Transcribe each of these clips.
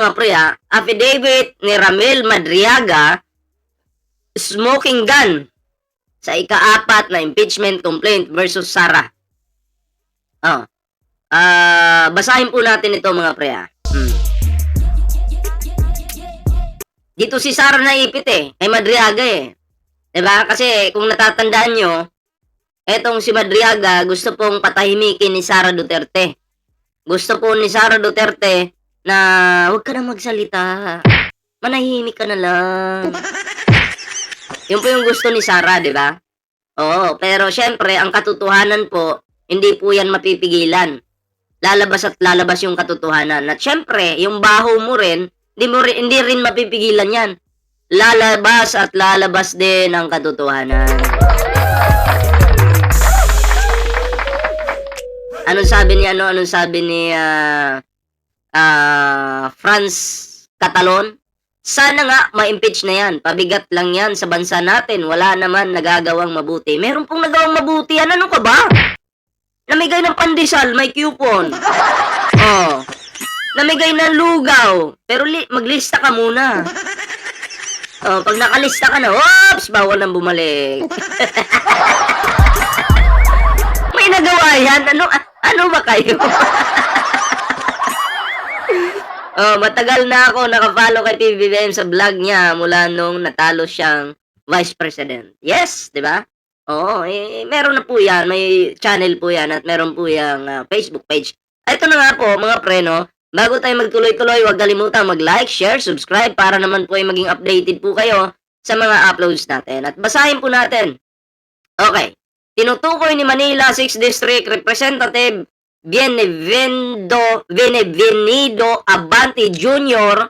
Mga pre affidavit ni Ramil Madriaga, smoking gun sa ika-4 na impeachment complaint versus Sara. Oh. Basahin po natin ito mga pre Dito si Sara naipit kay Madriaga 'Di ba? Kasi kung natatandaan nyo, etong si Madriaga gusto pong patahimikin ni Sara Duterte. Gusto po ni Sara Duterte na huwag ka na magsalita. Manahimik ka na lang. Yun po yung gusto ni Sara, 'di ba? Oo, pero syempre ang katotohanan po, hindi po yan mapipigilan. Lalabas at lalabas yung katotohanan. At syempre, yung baho mo rin, hindi rin mapipigilan yan. Lalabas at lalabas din ang katotohanan. Anong sabi ni Franz Catalon? Sana nga ma-impeach na yan. Pabigat lang yan sa bansa natin. Wala naman nagagawang mabuti. Meron pong nagawang mabuti yan. Ano ka ba? Namigay ng pandesal, may coupon. Oh. Namigay ng lugaw. Pero maglista ka muna. Oh, pag nakalista ka na, oops, bawal nang bumalik. May nagawa yan. Ano ba kayo? Matagal na ako naka-follow kay PBBM sa vlog niya mula nung natalo siyang Vice President. Yes, 'di ba? Oo, meron na po 'yan, may channel po 'yan at meron po 'yang Facebook page. Ito na nga po mga pre, bago tayo magtuloy-tuloy, huwag kalimutang mag-like, share, subscribe para naman po ay maging updated po kayo sa mga uploads natin. At basahin po natin. Okay. Tinutukoy ni Manila 6th District Representative Bienvenido Abante Jr.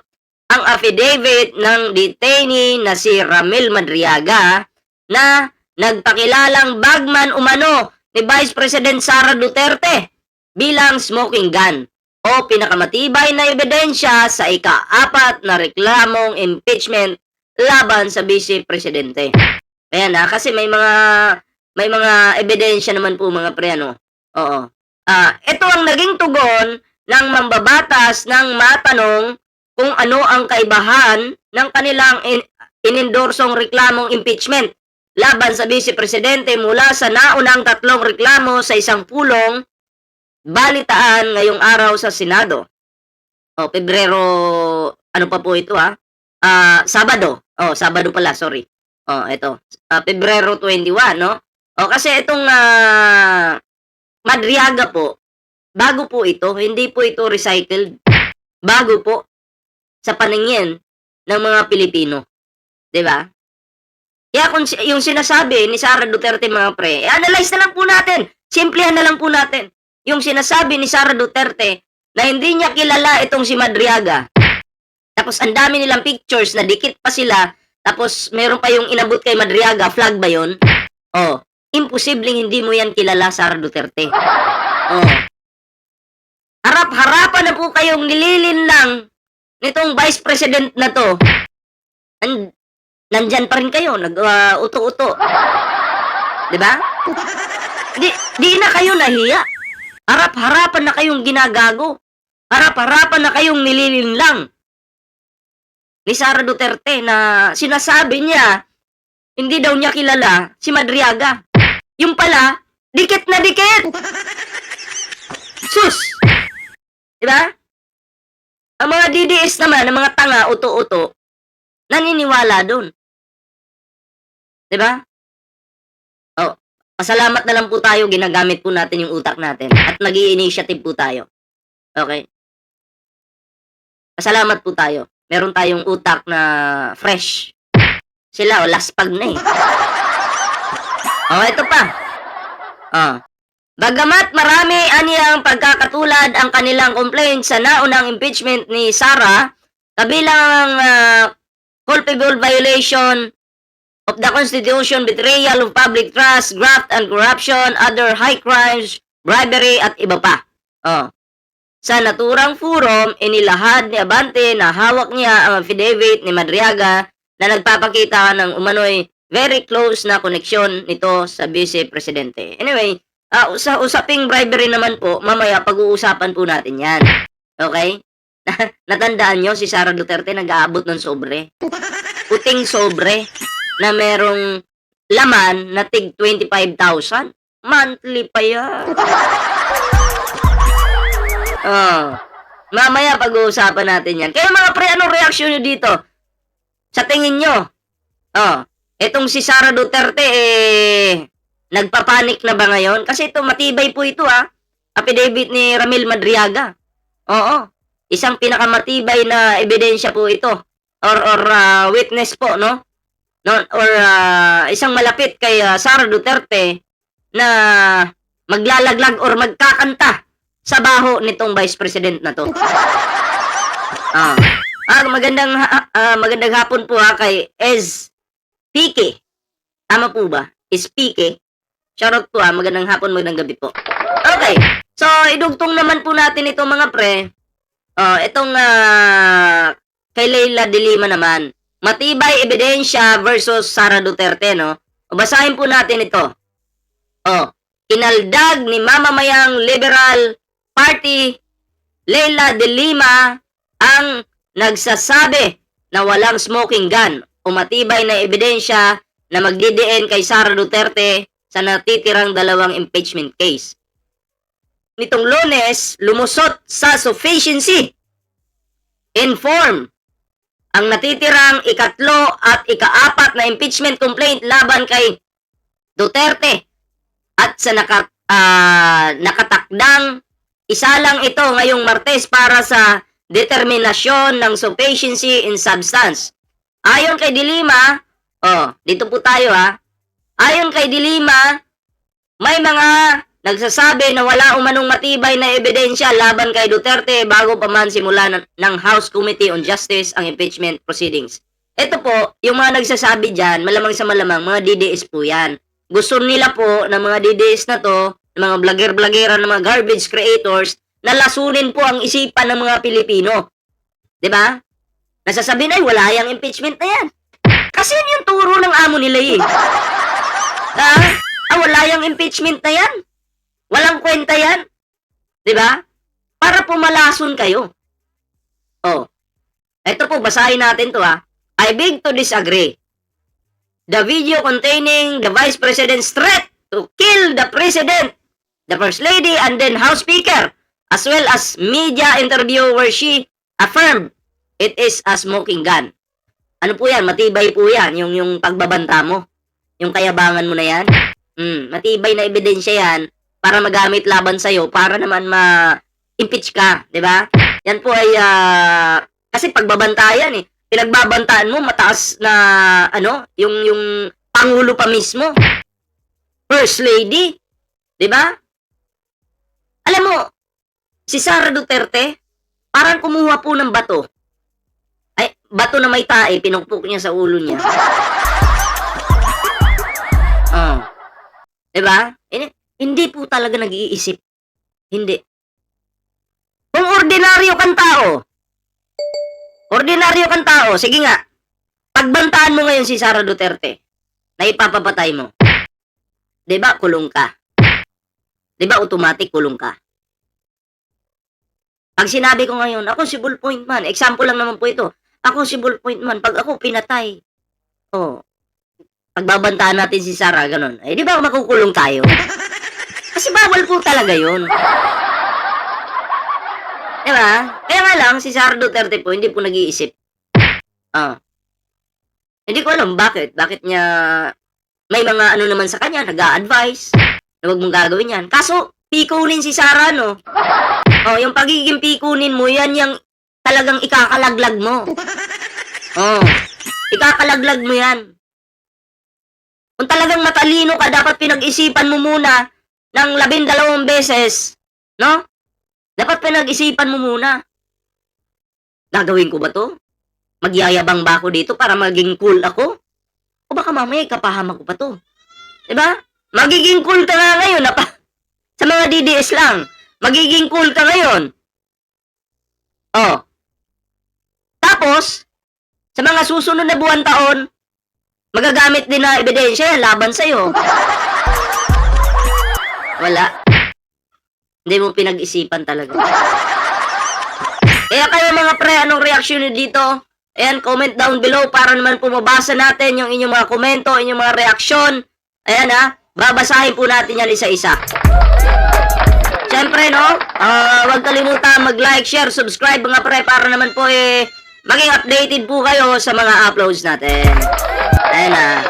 ang affidavit ng detainee na si Ramil Madriaga na nagpakilalang bagman umano ni Vice President Sara Duterte bilang smoking gun o pinakamatibay na ebidensya sa ika-4 na reklamong impeachment laban sa Vice Presidente. Ayan kasi may mga ebidensya naman po mga pre Oo. Ito ang naging tugon ng mambabatas ng matanong kung ano ang kaibahan ng kanilang inindorsong reklamong impeachment laban sa Vice Presidente mula sa naunang 3 reklamo sa isang pulong balitaan ngayong araw sa Senado. Pebrero, ano pa po ito Sabado. Sabado pala, sorry. Ito. Pebrero 21, kasi itong Madriaga po, bago po ito, hindi po ito recycled. Bago po sa paningin ng mga Pilipino. 'Di ba? Kaya kung yung sinasabi ni Sara Duterte mga pre, analyze na lang po natin. Simplihan na lang po natin. Yung sinasabi ni Sara Duterte na hindi niya kilala itong si Madriaga. Tapos ang dami nilang pictures na dikit pa sila. Tapos meron pa yung inabot kay Madriaga, flag ba 'yon? Imposibleng hindi mo yan kilala, Sara Duterte. Harap-harapan na po kayong nililinlang nitong Vice President na to. Nandyan pa rin kayo, nag-uto-uto. Diba? Di na kayo nahiya. Harap-harapan na kayong ginagago. Harap-harapan na kayong nililinlang ni Sara Duterte na sinasabi niya hindi daw niya kilala si Madriaga. Yung pala, dikit na dikit. Sus! Diba? Ang mga DDS naman, ang mga tanga, uto-uto, naniniwala dun. Diba? Pasalamat na lang po tayo, ginagamit po natin yung utak natin. At nag-i-initiative po tayo. Okay? Pasalamat po tayo. Meron tayong utak na fresh. Sila, laspag na ito pa. Bagamat marami aniyang pagkakatulad ang kanilang complaint sa naunang impeachment ni Sara, kabilang culpable violation of the Constitution, betrayal of public trust, graft and corruption, other high crimes, bribery at iba pa. Sa naturang forum, inilahad ni Abante na hawak niya ang affidavit ni Madriaga na nagpapakita ng umano'y very close na koneksyon nito sa Vice Presidente. Anyway, sa usaping bribery naman po, mamaya pag-uusapan po natin yan. Okay? Natandaan nyo, si Sara Duterte nag-aabot ng sobre. Puting sobre na merong laman na tig 25,000. Monthly pa yan. Oh. Mamaya pag-uusapan natin yan. Kaya mga pre, anong reaksyon nyo dito? Sa tingin nyo, etong si Sara Duterte, nagpapanik na ba ngayon? Kasi ito, matibay po ito, affidavit ni Ramil Madriaga. Oo. Isang pinakamatibay na ebidensya po ito. Or witness po, no? Isang malapit kay Sara Duterte na maglalaglag or magkakanta sa baho nitong Vice President na to. Magandang hapon po kay Ez Pike. Tama po ba? Ez Pike. Shoutout po magandang hapon, magandang gabi po. Okay. So, idugtong naman po natin ito mga pre. Itong kay Leila de Lima naman. Matibay ebidensya versus Sara Duterte, no? Basahin po natin ito. Kinaldag ni mamamayang Liberal Party Leila de Lima ang nagsasabi na walang smoking gun o matibay na ebidensya na magdidiin kay Sara Duterte sa natitirang dalawang impeachment case. Nitong Lunes, lumusot sa sufficiency in form ang natitirang ikatlo at ikaapat na impeachment complaint laban kay Duterte at sa nakatakdang isa lang ito ngayong Martes para sa determinasyon ng sufficiency in substance. Ayon kay De Lima, dito po tayo ayon kay De Lima, may mga nagsasabi na wala umanong matibay na ebidensya laban kay Duterte bago pa man simula ng House Committee on Justice ang impeachment proceedings. Ito po, yung mga nagsasabi dyan, malamang sa malamang, mga DDS po yan. Gusto nila po ng mga DDS na to, ng mga vlogger-vloggera, ng mga garbage creators, na lasunin po ang isipan ng mga Pilipino. 'Di ba? Nasasabi na, wala yang impeachment na yan. Kasi yun yung turo ng amo nila wala yang impeachment na yan. Walang kwenta yan. 'Di ba? Para pumalason kayo. Ito po, basahin natin to I beg to disagree. The video containing the Vice President's threat to kill the President, the First Lady, and then House Speaker, as well as media interview where she affirmed it is a smoking gun. Ano po yan? Matibay po yan. Yung pagbabanta mo. Yung kayabangan mo na yan. Matibay na ebidensya yan para magamit laban sa'yo para naman ma-impeach ka. Diba? Yan po ay kasi pagbabanta yan pinagbabantaan mo mataas na yung pangulo pa mismo. First Lady. 'Di ba? Alam mo, si Sara Duterte parang kumuha po ng bato. Ay, bato na may tae, pinukpok niya sa ulo niya. 'Di ba? Hindi po talaga nag-iisip. Hindi. Kung ordinaryo kang tao, sige nga, pagbantaan mo ngayon si Sara Duterte, na ipapapatay mo, diba kulong ka? Diba automatic kulong ka? Pag sinabi ko ngayon, ako si Ballpoint Man, example lang naman po ito, ako si Ballpoint Man, pag ako pinatay, pagbabantaan natin si Sara, ganun, di ba makukulong tayo? Kasi bawal po talaga yun. Diba? Kaya nga lang, si Sara Duterte po, hindi po nag-iisip. Hindi ko alam bakit. Bakit niya, may mga naman sa kanya, nag-a-advise, na huwag mong gagawin yan. Kaso, pikunin si Sara, no? Yung pagiging pikunin mo, yan yung talagang ikakalaglag mo. Ikakalaglag mo yan. Kung talagang matalino ka, dapat pinag-isipan mo muna ng 12 beses, no? Dapat pinag-isipan mo muna. Gagawin ko ba to? Magyayabang ba ako dito para maging cool ako? O baka mamaya ikapahamak ko pa to? Diba? Magiging cool ka nga ngayon sa mga DDS lang. Magiging cool ka ngayon. Tapos, sa mga susunod na buwan taon, magagamit din na ebidensya laban sa'yo. Wala. Hindi mo pinag-isipan talaga. Kaya Kaya kayo mga pre, anong reaction nyo dito? Ayan, comment down below para naman po mabasa natin yung inyong mga komento, inyong mga reaksyon. Ayan ha, babasahin po natin yan isa-isa. Siyempre, no, huwag kalimutan mag-like, share, subscribe mga pre para naman po maging updated po kayo sa mga uploads natin. Ayan na.